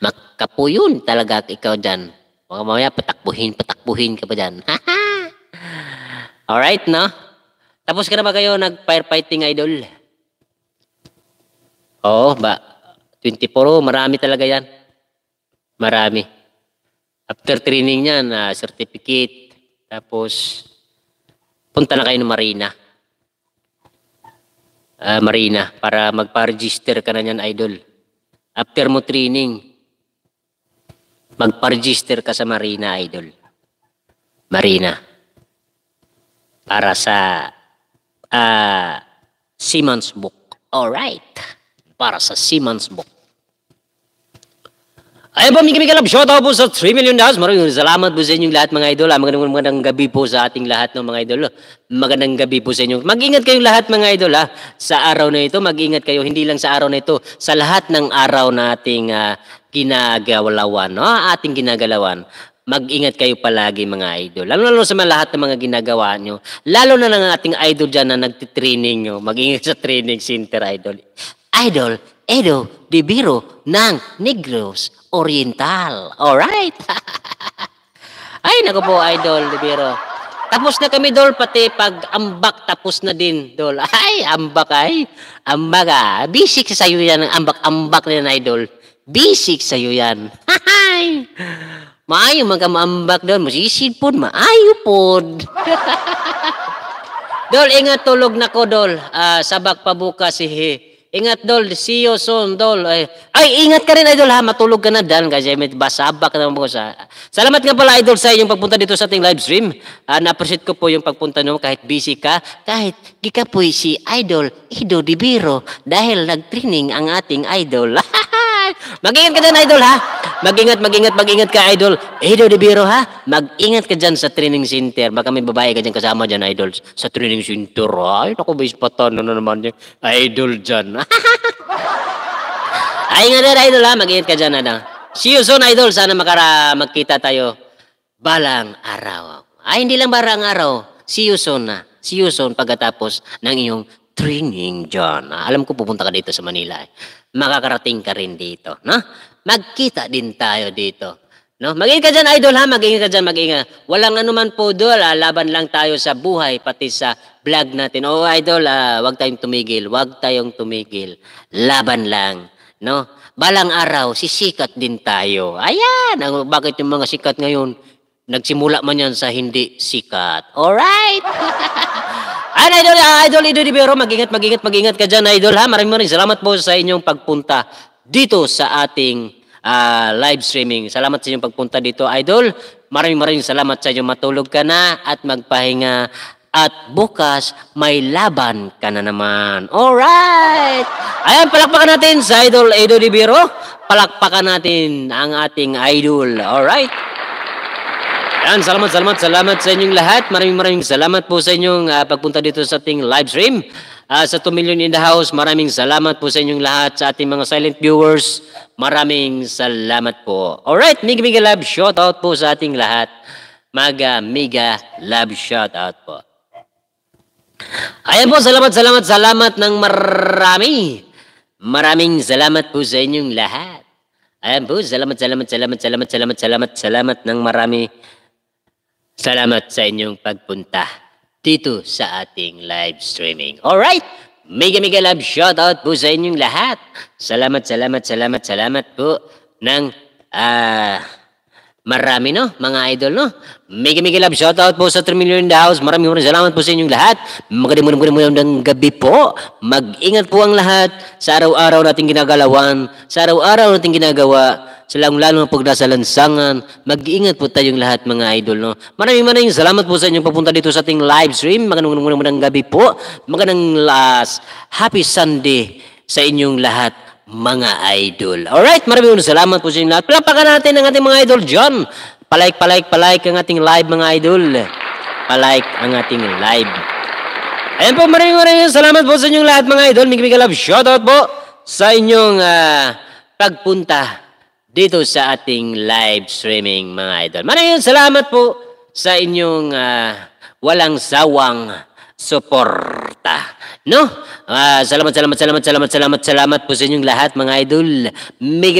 Makapuyon talaga ikaw dyan. Baka mamaya patakbuhin ka pa dyan. Alright, no? Tapos ka na ba kayo nag-firefighting, idol? Oo, ba? 24, marami talaga yan. Marami. After training yan, certificate. Tapos, punta na kayo ng Marina. Marina, para magpa-register ka na yan, idol. After mo training, magpa-register ka sa Marina, idol. Marina. Para sa Seaman's Book. Alright. Para sa Seaman's Book. Ayun po, Mika Love, shout out po sa 3 million dollars. Maraming salamat po sa inyong lahat, mga idol. Magandang gabi po sa ating lahat ng mga idol. Magandang gabi po sa inyo. Mag-ingat kayong lahat, mga idol, sa araw na ito. Mag-ingat kayo, hindi lang sa araw na ito, sa lahat ng araw nating ginagalawan, no? Ating ginagalawan. Mag-ingat kayo palagi, mga idol. Lalo sa lahat ng mga ginagawa nyo. Lalo na ng ating idol dyan na nagtitraining nyo. Mag-ingat sa training center, idol. Idol Edo de Biro ng Negros Oriental. Alright? Ay, naku po, Idol de Biro. Tapos na kami, Dol, pati pag-ambak tapos na din, Dol. Ay, ambak ay. Ambak Basic sa iyo yan, ambak-ambak na yan, Idol. Basic sa iyo yan. Ay, maayo magka-maambak, Dol. Masisid po, maayo po. Dol, ingat, tulog na ko, Dol. Sabak pa bukas, Ingat, Dol. See you soon, Dol. Ay, ingat ka rin, Idol, ha. Matulog ka na, Dan. Kasi may basabak na po sa... Salamat nga pala, Idol, sa inyong pagpunta dito sa ating live stream. Na-appreciate ko po yung pagpunta nyo kahit busy ka. Kahit di ka po si Idol Edo de Biro dahil nag-training ang ating Idol. Mag-ingat ka dyan, Idol, ha. Mag-ingat ka, Idol Edo de Biro, ha. Mag-ingat ka dyan sa training center. Baka may babae ka dyan kasama dyan, Idol, sa training center. Ay, naku, ba ispatan na naman yung Idol dyan. Ay, nga din, Idol, ha. Mag-ingat ka dyan, ano. See you soon, Idol. Sana magkita tayo balang araw. Ay, hindi lang balang araw. See you soon, na. See you soon pagkatapos ng iyong training dyan. Alam ko pupunta ka dito sa Manila. Makakarating ka rin dito, no? Magkita din tayo dito, no? Mag-ingat ka dyan, Idol, ha? Mag-ingat ka dyan, mag-ingat. Walang anuman po, Dol. Laban lang tayo sa buhay, pati sa vlog natin. Oo, Idol, wag tayong tumigil. Wag tayong tumigil. Laban lang, no? Balang araw, sisikat din tayo. Ayan, bakit yung mga sikat ngayon, nagsimula man yan sa hindi sikat. Alright? Idol Edo de Biro, mag-ingat ka dyan, Idol, ha? Maraming salamat po sa inyong pagpunta dito sa ating live streaming. Salamat sa inyong pagpunta dito, Idol. Maraming salamat sa inyo. Matulog ka na at magpahinga. At bukas, may laban ka na naman. Alright! Ayan, palakpakan natin sa Idol Edo de Biro. Palakpakan natin ang ating Idol. Alright? Ayan, salamat sa inyong lahat. Maraming salamat po sa inyong pagpunta dito sa ating live stream. Sa 2 million in the house, maraming salamat po sa inyong lahat. Sa ating mga silent viewers, maraming salamat po. Alright, Mega Love, shout out po sa ating lahat. Mega Love, shout out po. Ayan po, salamat ng marami. Maraming salamat po sa inyong lahat. Ayan po, salamat ng marami. Salamat sa inyong pagpunta dito sa ating live streaming. Alright, Mega Love, shout out po sa inyong lahat. Salamat po ng marami, no? Mga idol, no? Mega Love, shout out po sa 3 million in the house. Maraming salamat po sa inyong lahat. Magandang gabi po. Mag-ingat po ang lahat sa araw-araw nating ginagalawan, sa araw-araw nating ginagawa, sa lalo na pag nasa lansangan. Mag-ingat po tayong lahat, mga idol, no? Maraming salamat po sa inyong papunta dito sa ating live stream. Magandang gabi po. Magandang happy Sunday sa inyong lahat, mga idol. Alright, maraming salamat po sa inyo lahat. Palapakan natin ang ating mga idol dyan. Palike ang ating live, mga idol. Palike ang ating live. Ayan po, maraming salamat po sa inyong lahat, mga idol. Mega Love, shoutout po sa inyong pagpunta dito sa ating live streaming, mga idol. Maraming salamat po sa inyong walang sawang suporta. No? Salamat po sa inyong lahat, mga idol. Mega